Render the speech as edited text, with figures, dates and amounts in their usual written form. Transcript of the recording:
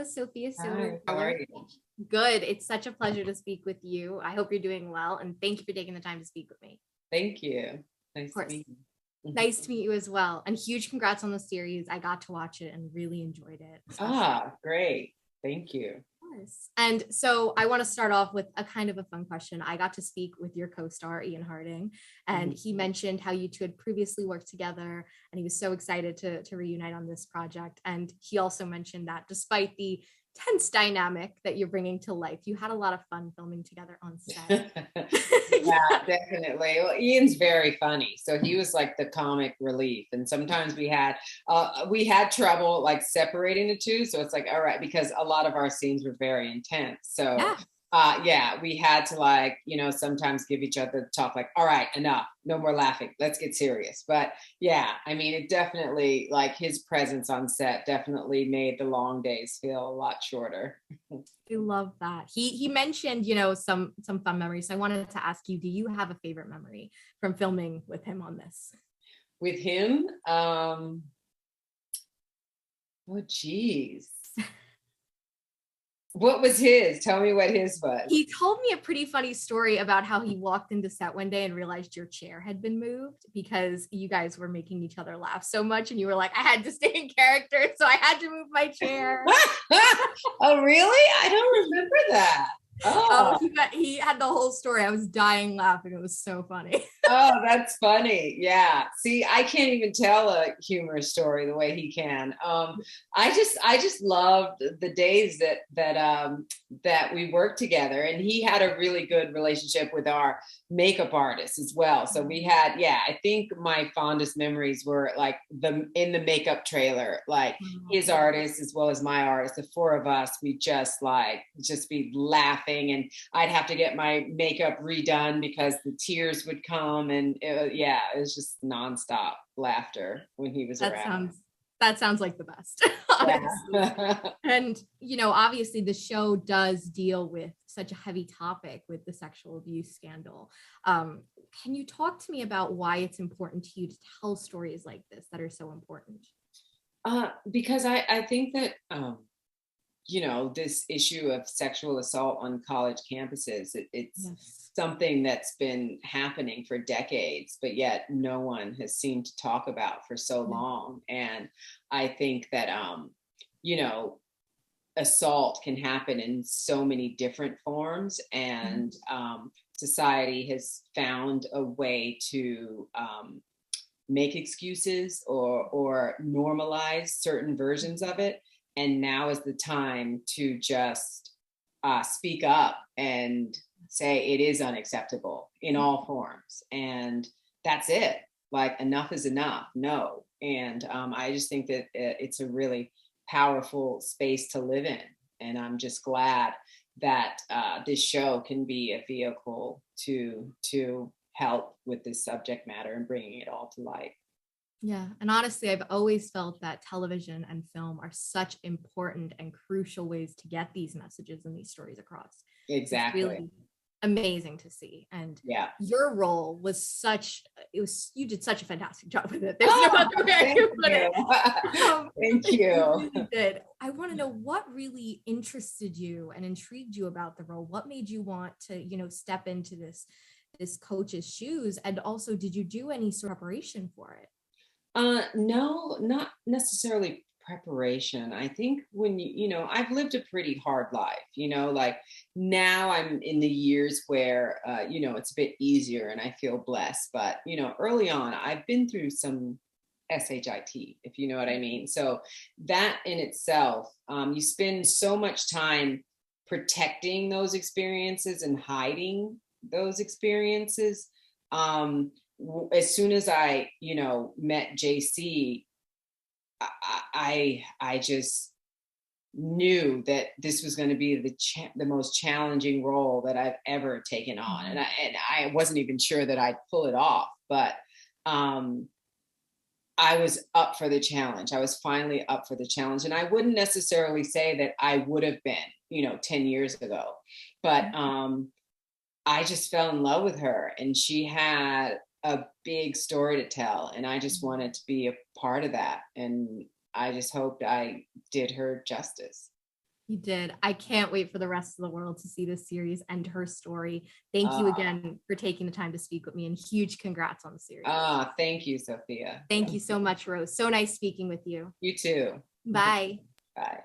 Sophia. Hi, how are you? Good. It's such a pleasure to speak with you. I hope you're doing well, and thank you for taking the time to speak with me. Thank you. Nice Of to course. meet you. Mhm. Nice to meet you as well. And huge congrats on the series. I got to watch it and really enjoyed it. Great. Thank you. Course. And so I want to start off with a kind of a fun question. I got to speak with your co-star, Ian Harding, and he mentioned how you two had previously worked together and he was so excited to reunite on this project. And he also mentioned that despite the tense dynamic that you're bringing to life, you had a lot of fun filming together on set. Yeah, definitely. Well, Ian's very funny, so he was like the comic relief. And sometimes we had trouble like separating the two. So it's like, all right, because a lot of our scenes were very intense. So Yeah. yeah, we had to like, sometimes give each other the talk, like, all right, enough, no more laughing, let's get serious. But yeah, I mean, it definitely, like, his presence on set definitely made the long days feel a lot shorter. I love that. He mentioned, some fun memories. So I wanted to ask you, do you have a favorite memory from filming with him on this? With him, oh geez. What was his? Tell me what his was. He told me a pretty funny story about how he walked into set one day and realized your chair had been moved because you guys were making each other laugh so much. And you were like, I had to stay in character, so I had to move my chair. Oh, really? I don't remember that. Oh, he had the whole story. I was dying laughing. It was so funny. Oh, that's funny. Yeah. See, I can't even tell a humorous story the way he can. I just loved the days that we worked together, and he had a really good relationship with our makeup artist as well. So we had, yeah, I think my fondest memories were like in the makeup trailer, like his artist as well as my artist, the four of us, we just be laughing, and I'd have to get my makeup redone because the tears would come, and yeah, it was just nonstop laughter when he was around. That sounds like the best, honestly. Yeah. And obviously the show does deal with such a heavy topic with the sexual abuse scandal. Can you talk to me about why it's important to you to tell stories like this that are so important? Because I think that this issue of sexual assault on college campuses, it's Yes. something that's been happening for decades, but yet no one has seemed to talk about for so long. And I think that, assault can happen in so many different forms, and society has found a way to make excuses or normalize certain versions of it. And now is the time to just speak up and say it is unacceptable in all forms. And that's it. Like, enough is enough. No. And I just think that it's a really powerful space to live in. And I'm just glad that this show can be a vehicle to help with this subject matter and bringing it all to light. Yeah. And honestly, I've always felt that television and film are such important and crucial ways to get these messages and these stories across. Exactly. It's really amazing to see. And yeah, your role was you did such a fantastic job with it. There's no other way to put it. Thank you. You really did. I want to know what really interested you and intrigued you about the role. What made you want to, step into this coach's shoes? And also, did you do any sort of preparation for it? No, not necessarily preparation. I think when I've lived a pretty hard life, like now I'm in the years where, it's a bit easier and I feel blessed. But, early on, I've been through some SHIT, if you know what I mean. So that in itself, you spend so much time protecting those experiences and hiding those experiences. As soon as I, met JC, I just knew that this was going to be the most challenging role that I've ever taken on, and I wasn't even sure that I'd pull it off, but I was up for the challenge. I was finally up for the challenge, and I wouldn't necessarily say that I would have been, 10 years ago, but I just fell in love with her, and she had a big story to tell, and I just wanted to be a part of that, and I just hoped I did her justice. You did. I can't wait for the rest of the world to see this series and her story. Thank you again for taking the time to speak with me, and huge congrats on the series. Thank you, Sophia. Thank you so much, Rose. So nice speaking with you. You too. Bye. Bye.